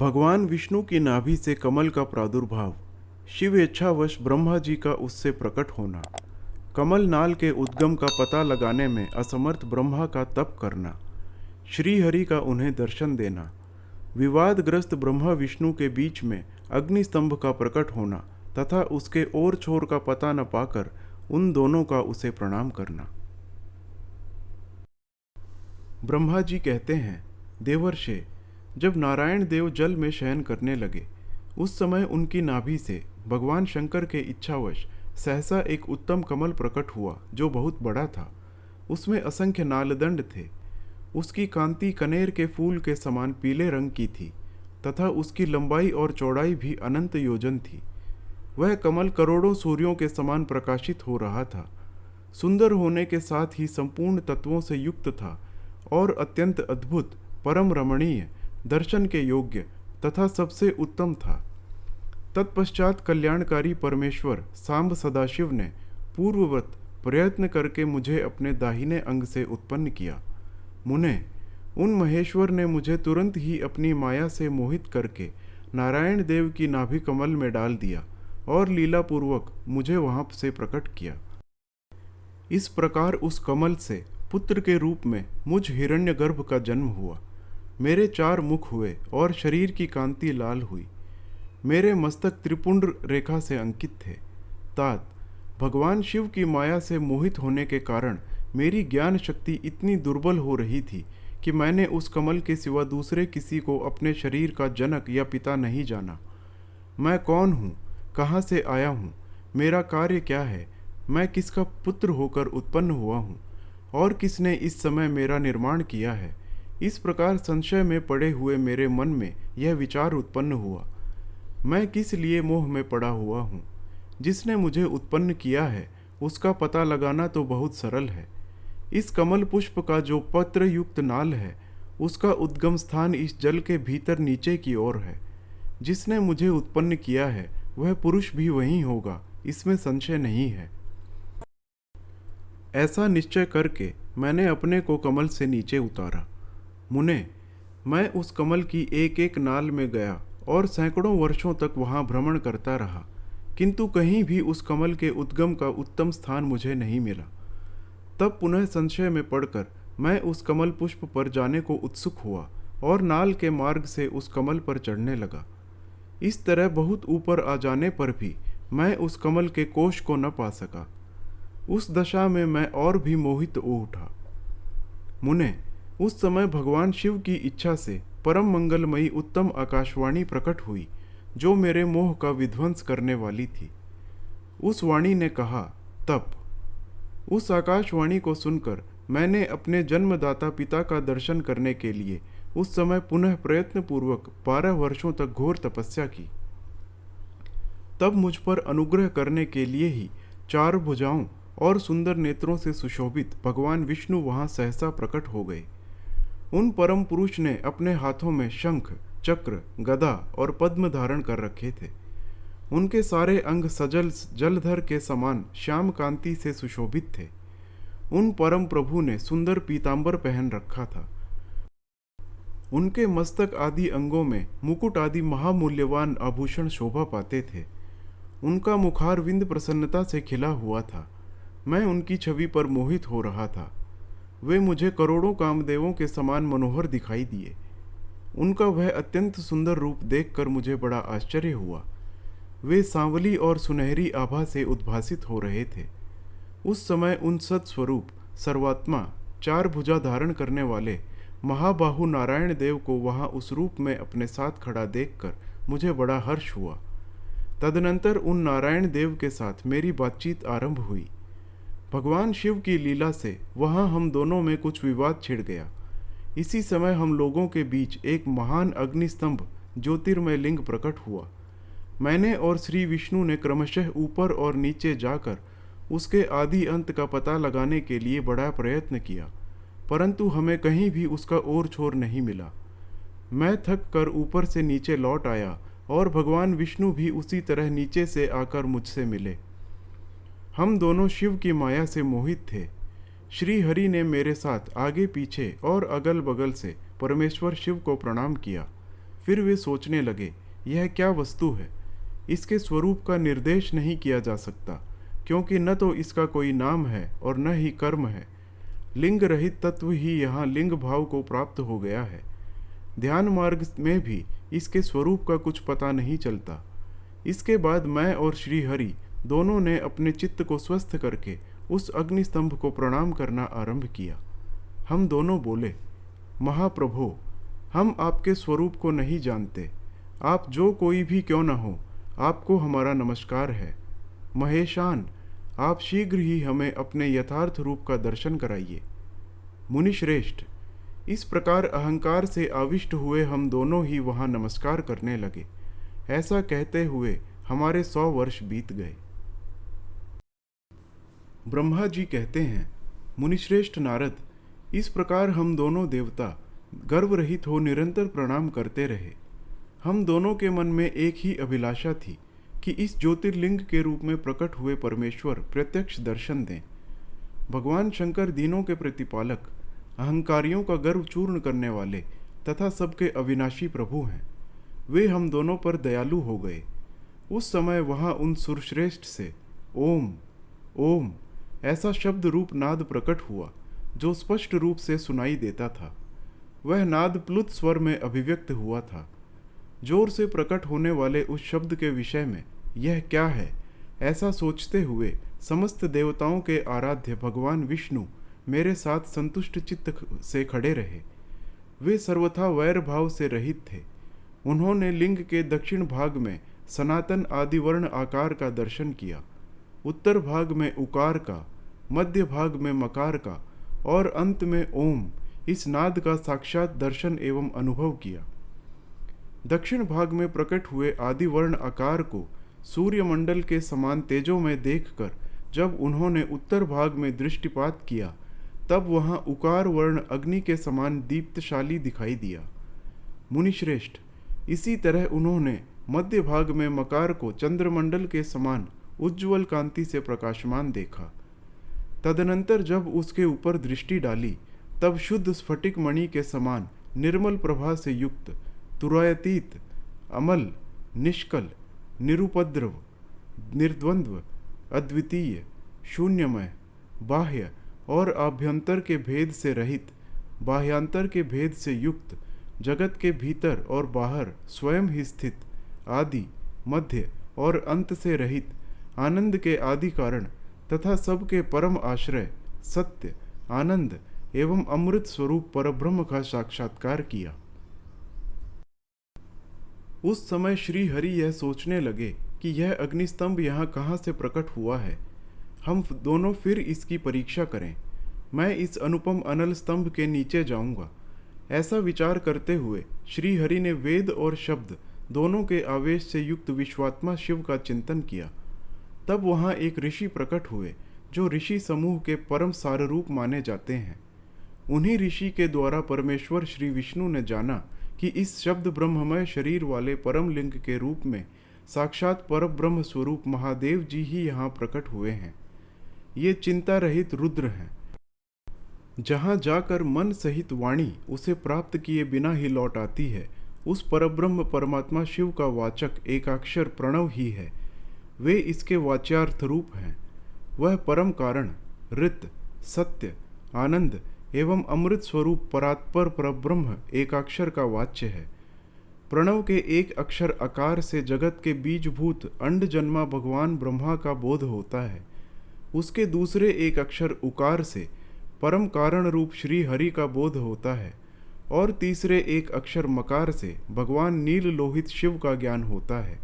भगवान विष्णु की नाभि से कमल का प्रादुर्भाव, शिव इच्छावश ब्रह्मा जी का उससे प्रकट होना, कमल नाल के उद्गम का पता लगाने में असमर्थ ब्रह्मा का तप करना, श्री हरि का उन्हें दर्शन देना, विवादग्रस्त ब्रह्मा विष्णु के बीच में अग्नि स्तंभ का प्रकट होना तथा उसके ओर छोर का पता न पाकर उन दोनों का उसे प्रणाम करना। ब्रह्मा जी कहते हैं, देवर्षे, जब नारायण देव जल में शयन करने लगे उस समय उनकी नाभि से भगवान शंकर के इच्छावश सहसा एक उत्तम कमल प्रकट हुआ जो बहुत बड़ा था। उसमें असंख्य नालदंड थे। उसकी कांति कनेर के फूल के समान पीले रंग की थी तथा उसकी लंबाई और चौड़ाई भी अनंत योजन थी। वह कमल करोड़ों सूर्यों के समान प्रकाशित हो रहा था। सुंदर होने के साथ ही संपूर्ण तत्वों से युक्त था और अत्यंत अद्भुत, परम रमणीय, दर्शन के योग्य तथा सबसे उत्तम था। तत्पश्चात कल्याणकारी परमेश्वर सांब सदाशिव ने पूर्ववत प्रयत्न करके मुझे अपने दाहिने अंग से उत्पन्न किया। मुने, उन महेश्वर ने मुझे तुरंत ही अपनी माया से मोहित करके नारायण देव की नाभि कमल में डाल दिया और लीलापूर्वक मुझे वहां से प्रकट किया। इस प्रकार उस कमल से पुत्र के रूप में मुझ हिरण्यगर्भ का जन्म हुआ। मेरे 4 मुख हुए और शरीर की कांति लाल हुई। मेरे मस्तक त्रिपुंड रेखा से अंकित थे। तात, भगवान शिव की माया से मोहित होने के कारण मेरी ज्ञान शक्ति इतनी दुर्बल हो रही थी कि मैंने उस कमल के सिवा दूसरे किसी को अपने शरीर का जनक या पिता नहीं जाना। मैं कौन हूँ, कहाँ से आया हूँ, मेरा कार्य क्या है, मैं किसका पुत्र होकर उत्पन्न हुआ हूँ और किसने इस समय मेरा निर्माण किया है। इस प्रकार संशय में पड़े हुए मेरे मन में यह विचार उत्पन्न हुआ, मैं किस लिए मोह में पड़ा हुआ हूँ। जिसने मुझे उत्पन्न किया है उसका पता लगाना तो बहुत सरल है। इस कमल पुष्प का जो पत्र युक्त नाल है उसका उद्गम स्थान इस जल के भीतर नीचे की ओर है। जिसने मुझे उत्पन्न किया है वह पुरुष भी वही होगा, इसमें संशय नहीं है। ऐसा निश्चय करके मैंने अपने को कमल से नीचे उतारा। मुने, मैं उस कमल की एक एक नाल में गया और सैकड़ों वर्षों तक वहां भ्रमण करता रहा, किंतु कहीं भी उस कमल के उद्गम का उत्तम स्थान मुझे नहीं मिला। तब पुनः संशय में पड़कर मैं उस कमल पुष्प पर जाने को उत्सुक हुआ और नाल के मार्ग से उस कमल पर चढ़ने लगा। इस तरह बहुत ऊपर आ जाने पर भी मैं उस कमल के कोश को न पा सका। उस दशा में मैं और भी मोहित हो उठा। मुने, उस समय भगवान शिव की इच्छा से परम मंगलमयी उत्तम आकाशवाणी प्रकट हुई जो मेरे मोह का विध्वंस करने वाली थी। उस वाणी ने कहा, तप। उस आकाशवाणी को सुनकर मैंने अपने जन्मदाता पिता का दर्शन करने के लिए उस समय पुनः प्रयत्न पूर्वक 12 वर्षों तक घोर तपस्या की। तब मुझ पर अनुग्रह करने के लिए ही 4 भुजाओं और सुंदर नेत्रों से सुशोभित भगवान विष्णु वहां सहसा प्रकट हो गए। उन परम पुरुष ने अपने हाथों में शंख, चक्र, गदा और पद्म धारण कर रखे थे। उनके सारे अंग सजल जलधर के समान श्याम कांति से सुशोभित थे। उन परम प्रभु ने सुंदर पीतांबर पहन रखा था। उनके मस्तक आदि अंगों में मुकुट आदि महामूल्यवान आभूषण शोभा पाते थे। उनका मुखारविंद प्रसन्नता से खिला हुआ था। मैं उनकी छवि पर मोहित हो रहा था। वे मुझे करोड़ों कामदेवों के समान मनोहर दिखाई दिए। उनका वह अत्यंत सुंदर रूप देखकर मुझे बड़ा आश्चर्य हुआ। वे सांवली और सुनहरी आभा से उद्भासित हो रहे थे। उस समय उन सत्स्वरूप, सर्वात्मा, 4 भुजा धारण करने वाले महाबाहु नारायण देव को वहां उस रूप में अपने साथ खड़ा देखकर मुझे बड़ा हर्ष हुआ। तदनंतर उन नारायण देव के साथ मेरी बातचीत आरंभ हुई। भगवान शिव की लीला से वहां हम दोनों में कुछ विवाद छिड़ गया। इसी समय हम लोगों के बीच एक महान अग्निस्तंभ ज्योतिर्मय लिंग प्रकट हुआ। मैंने और श्री विष्णु ने क्रमशः ऊपर और नीचे जाकर उसके आदि अंत का पता लगाने के लिए बड़ा प्रयत्न किया, परंतु हमें कहीं भी उसका ओर छोर नहीं मिला। मैं थक कर ऊपर से नीचे लौट आया और भगवान विष्णु भी उसी तरह नीचे से आकर मुझसे मिले। हम दोनों शिव की माया से मोहित थे। श्री हरि ने मेरे साथ आगे पीछे और अगल बगल से परमेश्वर शिव को प्रणाम किया। फिर वे सोचने लगे, यह क्या वस्तु है। इसके स्वरूप का निर्देश नहीं किया जा सकता, क्योंकि न तो इसका कोई नाम है और न ही कर्म है। लिंग रहित तत्व ही यहाँ लिंग भाव को प्राप्त हो गया है। ध्यान मार्ग में भी इसके स्वरूप का कुछ पता नहीं चलता। इसके बाद मैं और श्री हरि दोनों ने अपने चित्त को स्वस्थ करके उस अग्निस्तंभ को प्रणाम करना आरंभ किया। हम दोनों बोले, महाप्रभो, हम आपके स्वरूप को नहीं जानते। आप जो कोई भी क्यों न हो, आपको हमारा नमस्कार है। महेशान, आप शीघ्र ही हमें अपने यथार्थ रूप का दर्शन कराइए। मुनिश्रेष्ठ, इस प्रकार अहंकार से आविष्ट हुए हम दोनों ही वहाँ नमस्कार करने लगे। ऐसा कहते हुए हमारे 100 वर्ष बीत गए। ब्रह्मा जी कहते हैं, मुनिश्रेष्ठ नारद, इस प्रकार हम दोनों देवता गर्व रहित हो निरंतर प्रणाम करते रहे। हम दोनों के मन में एक ही अभिलाषा थी कि इस ज्योतिर्लिंग के रूप में प्रकट हुए परमेश्वर प्रत्यक्ष दर्शन दें। भगवान शंकर दीनों के प्रतिपालक, अहंकारियों का गर्व चूर्ण करने वाले तथा सबके अविनाशी प्रभु हैं। वे हम दोनों पर दयालु हो गए। उस समय वहाँ उन सुरश्रेष्ठ से ओम ओम ऐसा शब्द रूप नाद प्रकट हुआ, जो स्पष्ट रूप से सुनाई देता था। वह नाद प्लुत स्वर में अभिव्यक्त हुआ था। जोर से प्रकट होने वाले उस शब्द के विषय में यह क्या है, ऐसा सोचते हुए समस्त देवताओं के आराध्य भगवान विष्णु मेरे साथ संतुष्ट चित्त से खड़े रहे। वे सर्वथा वैर भाव से रहित थे। उन्होंने लिंग के दक्षिण भाग में सनातन आदिवर्ण आकार का दर्शन किया, उत्तर भाग में उकार का, मध्य भाग में मकार का और अंत में ओम इस नाद का साक्षात दर्शन एवं अनुभव किया। दक्षिण भाग में प्रकट हुए आदिवर्ण आकार को सूर्यमंडल के समान तेजों में देखकर जब उन्होंने उत्तर भाग में दृष्टिपात किया, तब वहाँ उकार वर्ण अग्नि के समान दीप्तशाली दिखाई दिया। मुनिश्रेष्ठ, इसी तरह उन्होंने मध्य भाग में मकार को चंद्रमंडल के समान उज्ज्वल कांति से प्रकाशमान देखा। तदनंतर जब उसके ऊपर दृष्टि डाली, तब शुद्ध स्फटिक मणि के समान निर्मल प्रभा से युक्त, तुरायतीत, अमल, निष्कल, निरुपद्रव, निर्द्वंद्व, अद्वितीय, शून्यमय, बाह्य और आभ्यंतर के भेद से रहित, बाह्यांतर के भेद से युक्त, जगत के भीतर और बाहर स्वयं ही स्थित, आदि, मध्य और अंत से रहित, आनंद के आदि कारण तथा सबके परम आश्रय, सत्य, आनंद एवं अमृत स्वरूप परब्रह्म का साक्षात्कार किया। उस समय श्री हरि यह सोचने लगे कि यह अग्निस्तंभ यहाँ कहाँ से प्रकट हुआ है। हम दोनों फिर इसकी परीक्षा करें। मैं इस अनुपम अनल स्तंभ के नीचे जाऊंगा। ऐसा विचार करते हुए श्री हरि ने वेद और शब्द दोनों के आवेश से युक्त विश्वात्मा शिव का चिंतन किया। तब वहाँ एक ऋषि प्रकट हुए, जो ऋषि समूह के परम साररूप माने जाते हैं। उन्हीं ऋषि के द्वारा परमेश्वर श्री विष्णु ने जाना कि इस शब्द ब्रह्ममय शरीर वाले परम लिंग के रूप में साक्षात परब्रह्म स्वरूप महादेव जी ही यहाँ प्रकट हुए हैं। ये चिंता रहित रुद्र हैं। जहाँ जाकर मन सहित वाणी उसे प्राप्त किए बिना ही लौट आती है, उस परब्रह्म परमात्मा शिव का वाचक एकाक्षर प्रणव ही है। वे इसके वाच्यार्थ रूप हैं। वह परम कारण, ऋत, सत्य, आनंद एवं अमृत स्वरूप परात्पर परब्रह्म एकाक्षर का वाच्य है। प्रणव के एक अक्षर आकार से जगत के बीजभूत अंड जन्मा भगवान ब्रह्मा का बोध होता है। उसके दूसरे एक अक्षर उकार से परम कारण रूप श्री हरि का बोध होता है और तीसरे एक अक्षर मकार से भगवान नील लोहित शिव का ज्ञान होता है।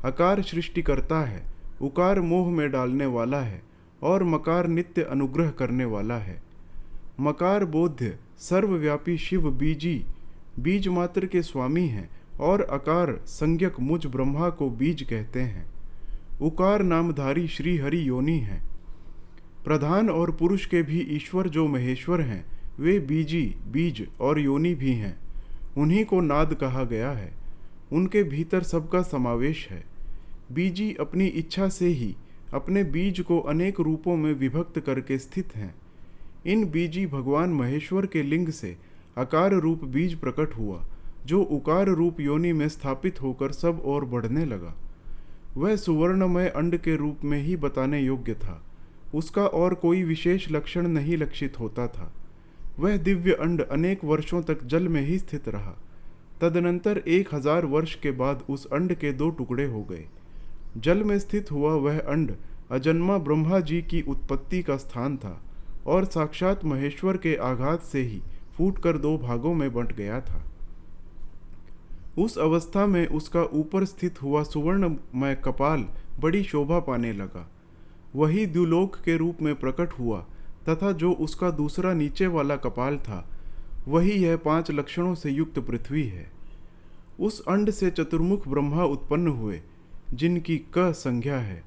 अकार सृष्टि करता है, उकार मोह में डालने वाला है और मकार नित्य अनुग्रह करने वाला है। मकार बोध्य सर्वव्यापी शिव बीजी बीज मात्र के स्वामी हैं और अकार संज्ञक मुझ ब्रह्मा को बीज कहते हैं। उकार नामधारी श्री हरि योनि हैं। प्रधान और पुरुष के भी ईश्वर जो महेश्वर हैं, वे बीजी बीज और योनि भी हैं। उन्हीं को नाद कहा गया है। उनके भीतर सबका समावेश है। बीजी अपनी इच्छा से ही अपने बीज को अनेक रूपों में विभक्त करके स्थित हैं। इन बीजी भगवान महेश्वर के लिंग से आकार रूप बीज प्रकट हुआ जो उकार रूप योनि में स्थापित होकर सब ओर बढ़ने लगा। वह सुवर्णमय अंड के रूप में ही बताने योग्य था, उसका और कोई विशेष लक्षण नहीं लक्षित होता था। वह दिव्य अंड अनेक वर्षों तक जल में ही स्थित रहा। तदनंतर 1000 वर्ष के बाद उस अंड के 2 टुकड़े हो गए। जल में स्थित हुआ वह अंड अजन्मा ब्रह्मा जी की उत्पत्ति का स्थान था और साक्षात महेश्वर के आघात से ही फूटकर 2 भागों में बंट गया था। उस अवस्था में उसका ऊपर स्थित हुआ सुवर्णमय कपाल बड़ी शोभा पाने लगा। वही द्युलोक के रूप में प्रकट हुआ तथा जो उसका दूसरा नीचे वाला कपाल था, वही यह 5 लक्षणों से युक्त पृथ्वी है। उस अंड से चतुर्मुख ब्रह्मा उत्पन्न हुए, जिनकी क संज्ञा है।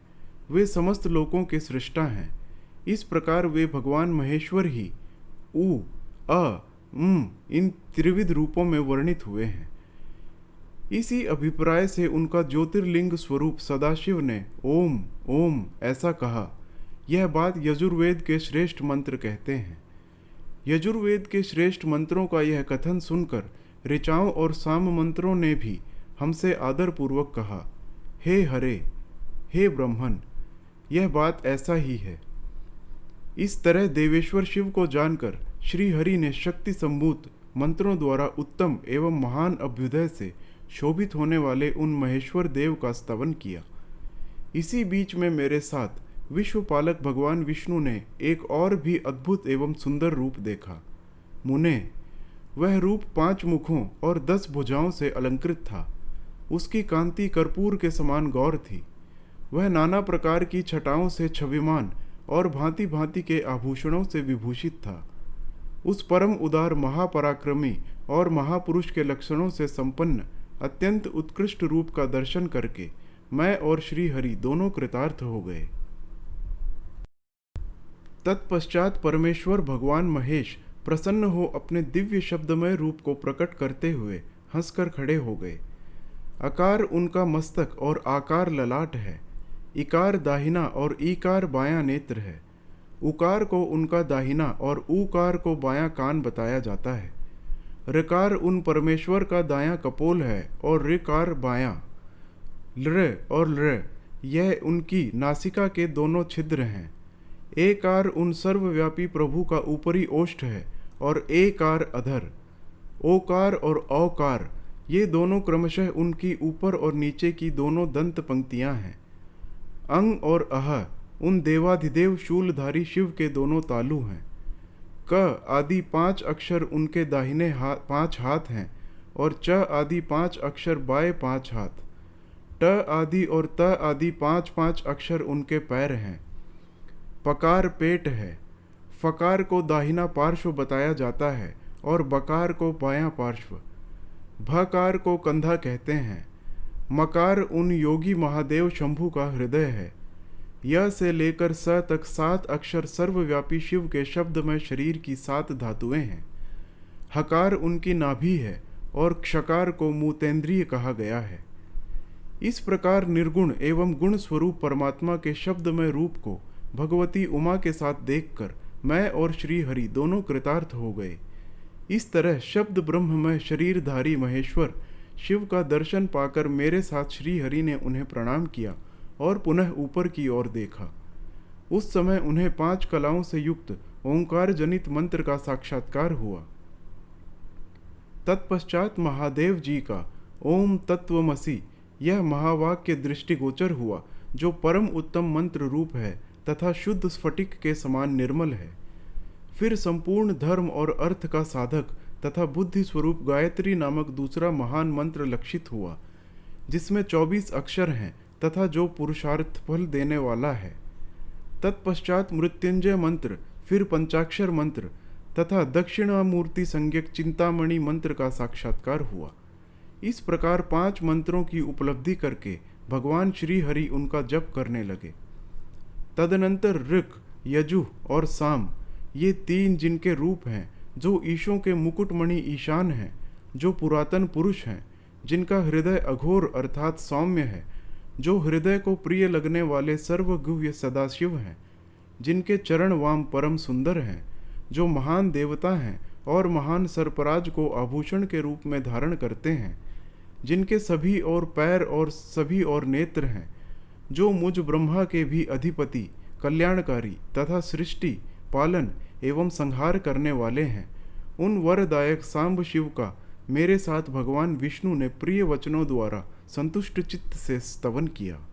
वे समस्त लोकों के सृष्टा हैं। इस प्रकार वे भगवान महेश्वर ही उ, अ, इन त्रिविध रूपों में वर्णित हुए हैं। इसी अभिप्राय से उनका ज्योतिर्लिंग स्वरूप सदाशिव ने ओम ओम ऐसा कहा। यह बात यजुर्वेद के श्रेष्ठ मंत्र कहते हैं। यजुर्वेद के श्रेष्ठ मंत्रों का यह कथन सुनकर ऋचाओं और साम मंत्रों ने भी हमसे आदरपूर्वक कहा, हे हरे, हे ब्रह्मन, यह बात ऐसा ही है। इस तरह देवेश्वर शिव को जानकर श्री हरि ने शक्ति संभूत मंत्रों द्वारा उत्तम एवं महान अभ्युदय से शोभित होने वाले उन महेश्वर देव का स्तवन किया। इसी बीच में मेरे साथ विश्वपालक भगवान विष्णु ने एक और भी अद्भुत एवं सुंदर रूप देखा। मुने, वह रूप 5 मुखों और 10 भुजाओं से अलंकृत था। उसकी कांति कर्पूर के समान गौर थी। वह नाना प्रकार की छटाओं से छविमान और भांति भांति के आभूषणों से विभूषित था। उस परम उदार महापराक्रमी और महापुरुष के लक्षणों से संपन्न अत्यंत उत्कृष्ट रूप का दर्शन करके मैं और श्री हरि दोनों कृतार्थ हो गए। तत्पश्चात परमेश्वर भगवान महेश प्रसन्न हो अपने दिव्य शब्दमय रूप को प्रकट करते हुए हंसकर खड़े हो गए। आकार उनका मस्तक और आकार ललाट है। इकार दाहिना और ईकार बायां नेत्र है। उकार को उनका दाहिना और ऊकार को बायां कान बताया जाता है। ऋकार उन परमेश्वर का दायां कपोल है और ऋकार बायां। लृ और लृ यह उनकी नासिका के दोनों छिद्र हैं। एकार उन सर्वव्यापी प्रभु का ऊपरी ओष्ठ है और एकार अधर। ओकार और औकार ये दोनों क्रमशः उनकी ऊपर और नीचे की दोनों दंत पंक्तियां हैं। अंग और अह उन देवाधिदेव शूलधारी शिव के दोनों तालु हैं। क आदि 5 अक्षर उनके दाहिने 5 हाथ हैं और च आदि 5 अक्षर बाएं 5 हाथ। ट आदि और त आदि 5 अक्षर उनके पैर हैं। पकार पेट है। फकार को दाहिना पार्श्व बताया जाता है और बकार को बायां पार्श्व। भकार को कंधा कहते हैं। मकार उन योगी महादेव शंभु का हृदय है। य से लेकर स तक 7 अक्षर सर्वव्यापी शिव के शब्दमय शरीर की 7 धातुएं हैं। हकार उनकी नाभि है और क्षकार को मूतेंद्रिय कहा गया है। इस प्रकार निर्गुण एवं गुण स्वरूप परमात्मा के शब्दमय रूप को भगवती उमा के साथ देखकर मैं और श्री हरि दोनों कृतार्थ हो गए। इस तरह शब्द ब्रह्ममय शरीरधारी महेश्वर शिव का दर्शन पाकर मेरे साथ श्री हरि ने उन्हें प्रणाम किया और पुनः ऊपर की ओर देखा। उस समय उन्हें 5 कलाओं से युक्त ओंकार जनित मंत्र का साक्षात्कार हुआ। तत्पश्चात महादेव जी का ओम तत्वमसि यह महावाक्य दृष्टिगोचर हुआ, जो परम उत्तम मंत्र रूप है तथा शुद्ध स्फटिक के समान निर्मल है। फिर संपूर्ण धर्म और अर्थ का साधक तथा बुद्धि स्वरूप गायत्री नामक दूसरा महान मंत्र लक्षित हुआ, जिसमें 24 अक्षर हैं तथा जो पुरुषार्थ फल देने वाला है। तत्पश्चात मृत्युंजय मंत्र, फिर पंचाक्षर मंत्र तथा दक्षिणामूर्ति संज्ञक चिंतामणि मंत्र का साक्षात्कार हुआ। इस प्रकार 5 मंत्रों की उपलब्धि करके भगवान श्री हरि उनका जप करने लगे। तदनंतर ऋक, यजुः और साम ये 3 जिनके रूप हैं, जो ईशों के मुकुटमणि ईशान हैं, जो पुरातन पुरुष हैं, जिनका हृदय अघोर अर्थात सौम्य है, जो हृदय को प्रिय लगने वाले सर्वगुह्य सदाशिव हैं, जिनके चरण वाम परम सुंदर हैं, जो महान देवता हैं और महान सर्पराज को आभूषण के रूप में धारण करते हैं, जिनके सभी और पैर और सभी और नेत्र हैं, जो मुझ ब्रह्मा के भी अधिपति, कल्याणकारी तथा सृष्टि, पालन एवं संहार करने वाले हैं, उन वरदायक सांब शिव का मेरे साथ भगवान विष्णु ने प्रिय वचनों द्वारा संतुष्ट चित्त से स्तवन किया।